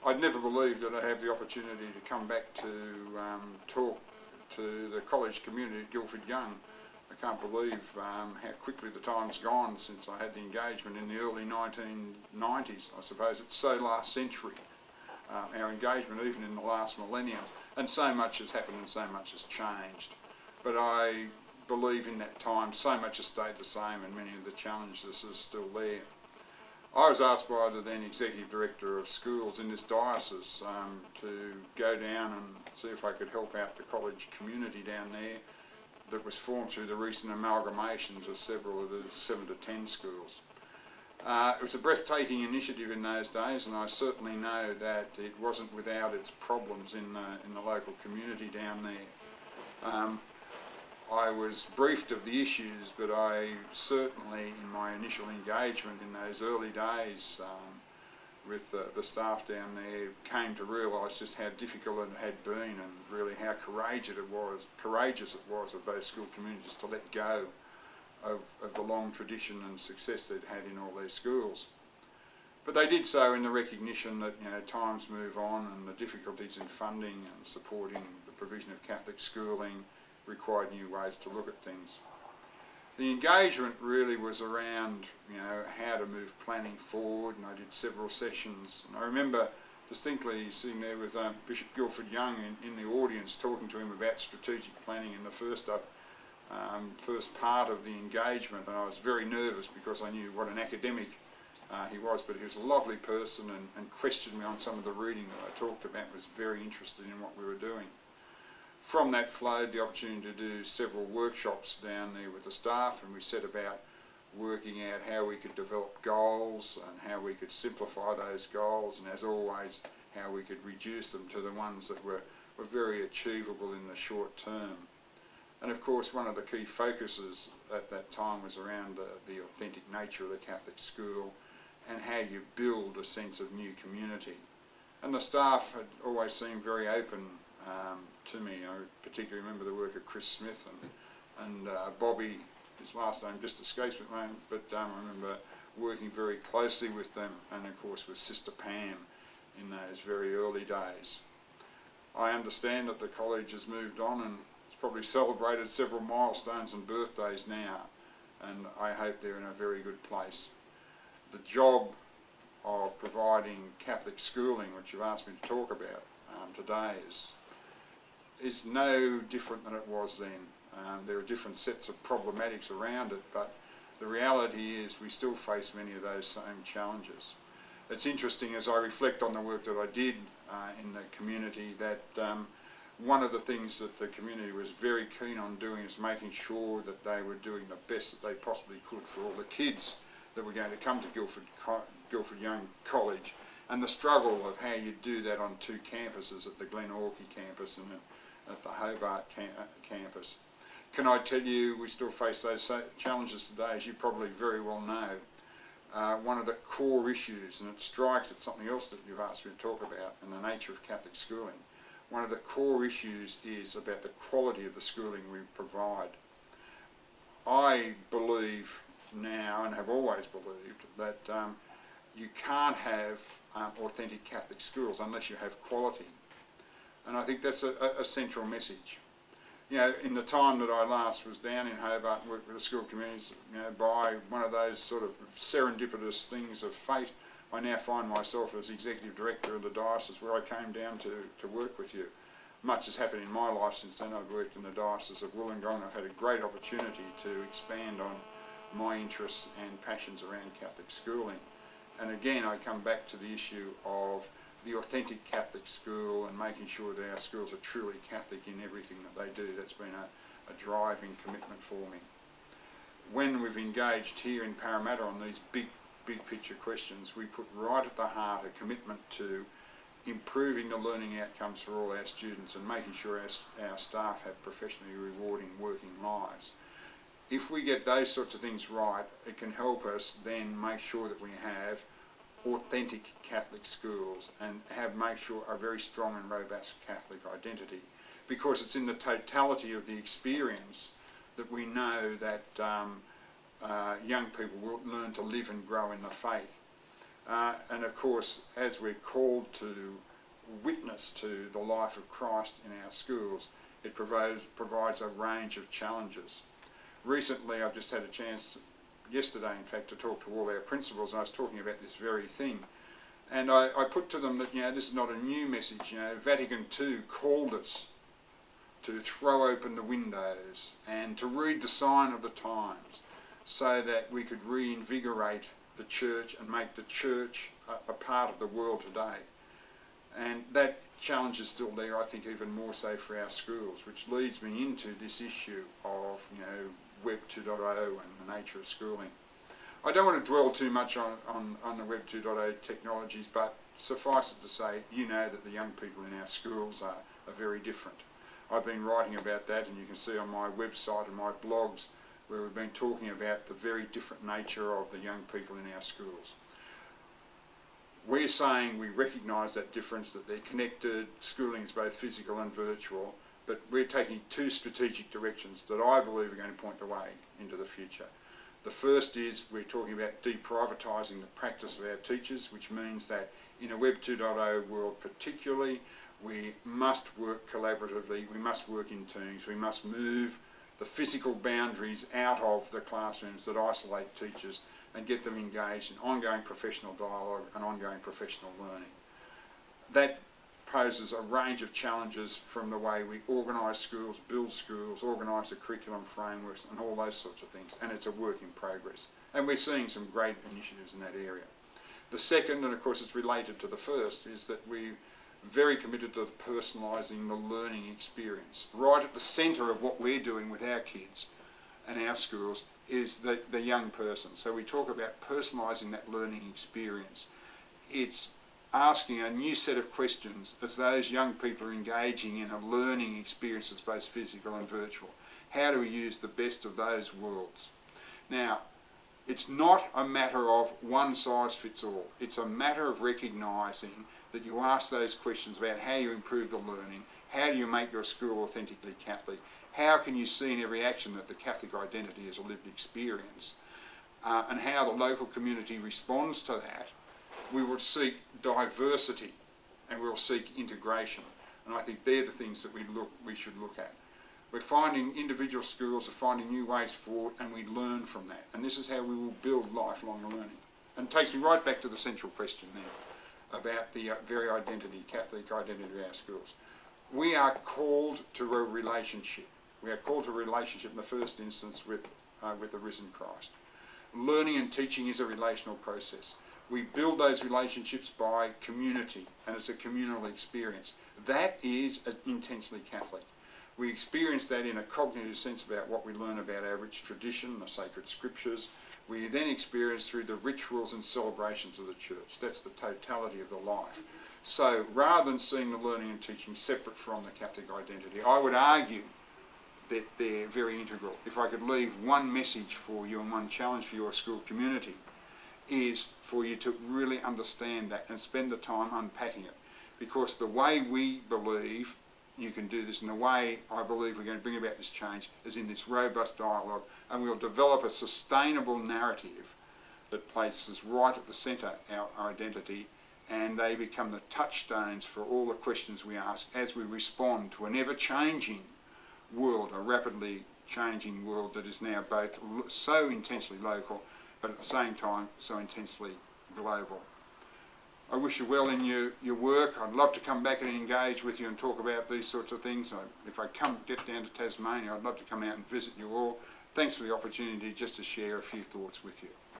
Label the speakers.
Speaker 1: I'd never believed that I'd have the opportunity to come back to talk to the college community at Guilford Young. I can't believe how quickly the time's gone since I had the engagement in the early 1990s. I suppose it's so last century, our engagement even in the last millennium, and so much has happened and so much has changed. But I believe in that time so much has stayed the same and many of the challenges are still there. I was asked by the then Executive Director of Schools in this diocese to go down and see if I could help out the college community down there that was formed through the recent amalgamations of several of the 7 to 10 schools. It was a breathtaking initiative in those days, and I certainly know that it wasn't without its problems in the local community down there. I was briefed of the issues, but I certainly, in my initial engagement in those early days with the staff down there, came to realise just how difficult it had been and really how courageous it was of those school communities to let go of the long tradition and success they'd had in all their schools. But they did so in the recognition that, you know, times move on and the difficulties in funding and supporting the provision of Catholic schooling required new ways to look at things. The engagement really was around, you know, how to move planning forward, and I did several sessions. And I remember distinctly sitting there with Bishop Guilford Young in the audience, talking to him about strategic planning in the first part of the engagement, and I was very nervous because I knew what an academic he was, but he was a lovely person and questioned me on some of the reading that I talked about, was very interested in what we were doing. From that flowed the opportunity to do several workshops down there with the staff, and we set about working out how we could develop goals and how we could simplify those goals, and as always, how we could reduce them to the ones that were very achievable in the short term. And of course, one of the key focuses at that time was around the authentic nature of the Catholic school and how you build a sense of new community. And the staff had always seemed very open to me. I particularly remember the work of Chris Smith and Bobby, his last name just escapes me at the moment, but I remember working very closely with them, and of course with Sister Pam in those very early days. I understand that the college has moved on and it's probably celebrated several milestones and birthdays now, and I hope they're in a very good place. The job of providing Catholic schooling, which you've asked me to talk about today, is no different than it was then. There are different sets of problematics around it, but the reality is we still face many of those same challenges. It's interesting as I reflect on the work that I did in the community that one of the things that the community was very keen on doing is making sure that they were doing the best that they possibly could for all the kids that were going to come to Guilford Young College, and the struggle of how you do that on two campuses, at the Glenorchy campus and at the Hobart campus. Can I tell you, we still face those challenges today, as you probably very well know. One of the core issues, and it strikes at something else that you've asked me to talk about, and the nature of Catholic schooling. One of the core issues is about the quality of the schooling we provide. I believe now, and have always believed, that you can't have authentic Catholic schools unless you have quality. And I think that's a central message. You know, in the time that I last was down in Hobart and worked with the school communities, you know, by one of those sort of serendipitous things of fate, I now find myself as Executive Director of the diocese where I came down to work with you. Much has happened in my life since then. I've worked in the Diocese of Wollongong. I've had a great opportunity to expand on my interests and passions around Catholic schooling. And again, I come back to the issue of the authentic Catholic school and making sure that our schools are truly Catholic in everything that they do. That's been a driving commitment for me. When we've engaged here in Parramatta on these big picture questions, we put right at the heart a commitment to improving the learning outcomes for all our students and making sure our staff have professionally rewarding working lives. If we get those sorts of things right, it can help us then make sure that we have authentic Catholic schools and make sure a very strong and robust Catholic identity, because it's in the totality of the experience that we know that young people will learn to live and grow in the faith. And of course, as we're called to witness to the life of Christ in our schools, it provides a range of challenges. Recently, I've just had a chance, yesterday in fact, to talk to all our principals, and I was talking about this very thing. And I put to them that, this is not a new message. Vatican II called us to throw open the windows and to read the sign of the times so that we could reinvigorate the church and make the church a part of the world today. And that challenge is still there, I think, even more so for our schools, which leads me into this issue of, Web 2.0 and the nature of schooling. I don't want to dwell too much on the Web 2.0 technologies, but suffice it to say, that the young people in our schools are very different. I've been writing about that, and you can see on my website and my blogs where we've been talking about the very different nature of the young people in our schools. We're saying we recognise that difference, that they're connected, schooling is both physical and virtual, but we're taking two strategic directions that I believe are going to point the way into the future. The first is we're talking about deprivatising the practice of our teachers, which means that in a Web 2.0 world particularly, we must work collaboratively, we must work in teams, we must move the physical boundaries out of the classrooms that isolate teachers and get them engaged in ongoing professional dialogue and ongoing professional learning. That poses a range of challenges from the way we organise schools, build schools, organise the curriculum frameworks and all those sorts of things, and it's a work in progress. And we're seeing some great initiatives in that area. The second, and of course it's related to the first, is that we're very committed to personalising the learning experience. Right at the centre of what we're doing with our kids and our schools is the young person. So we talk about personalising that learning experience. It's asking a new set of questions as those young people are engaging in a learning experience that's both physical and virtual. How do we use the best of those worlds? Now, it's not a matter of one size fits all. It's a matter of recognising that you ask those questions about how you improve the learning, how do you make your school authentically Catholic, how can you see in every action that the Catholic identity is a lived experience, and how the local community responds to that. We will seek diversity and we'll seek integration, and I think they're the things that we should look at. We're finding individual schools are finding new ways forward, and we learn from that, and this is how we will build lifelong learning. And it takes me right back to the central question there about the very identity, Catholic identity of our schools. We are called to a relationship. We are called to a relationship in the first instance with the risen Christ. Learning and teaching is a relational process. We build those relationships by community, and it's a communal experience. That is intensely Catholic. We experience that in a cognitive sense about what we learn about our rich tradition, the sacred scriptures. We then experience through the rituals and celebrations of the church. That's the totality of the life. So rather than seeing the learning and teaching separate from the Catholic identity, I would argue that they're very integral. If I could leave one message for you and one challenge for your school community, is for you to really understand that and spend the time unpacking it. Because the way we believe you can do this, and the way I believe we're going to bring about this change, is in this robust dialogue, and we'll develop a sustainable narrative that places right at the centre our identity, and they become the touchstones for all the questions we ask as we respond to an ever-changing world, a rapidly changing world that is now both so intensely local but at the same time so intensely global. I wish you well in your work. I'd love to come back and engage with you and talk about these sorts of things. If I get down to Tasmania, I'd love to come out and visit you all. Thanks for the opportunity just to share a few thoughts with you.